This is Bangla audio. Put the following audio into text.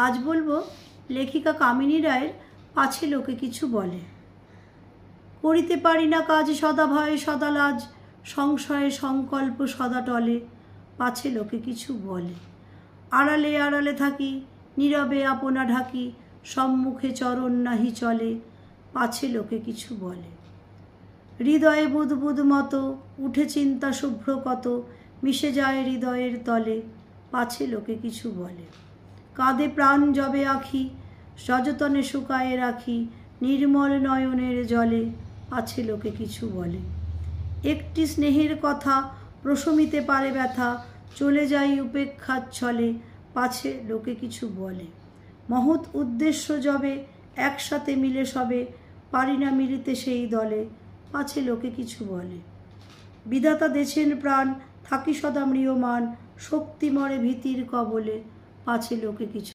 আজ বলবো লেখিকা কামিনী রায়ের পাছে লোকে কিছু বলে। করিতে পারি না কাজ সদা ভয় সদা লাজ, সংশয়ে সংকল্প সদা টলে, পাছে লোকে কিছু বলে। আড়ালে আড়ালে থাকি নীরবে আপনা ঢাকি, সম্মুখে চরণ নাহি চলে, পাছে লোকে কিছু বলে। হৃদয়ে বুদবুদ মতো উঠে চিন্তা শুভ্র কত, মিশে যায় হৃদয়ের তলে, পাছে লোকে কিছু বলে। কাঁদে প্রাণ যবে আখি সযতনে শুকায়ে রাখি, নির্মল নয়নের জলে, পাছে লোকে কিছু বলে। একটি স্নেহের কথা প্রশমিতে পারে ব্যথা, চলে যাই উপেক্ষার ছলে, পাছে লোকে কিছু বলে। মহৎ উদ্দেশ্য যবে একসাথে মিলে সবে, পারি না মিলিতে সেই দলে, পাছে লোকে কিছু বলে। বিধাতা দেছেন প্রাণ থাকি সদা ম্রিয়মান, শক্তি মরে ভীতির কবলে, পাছে লোকে কিছু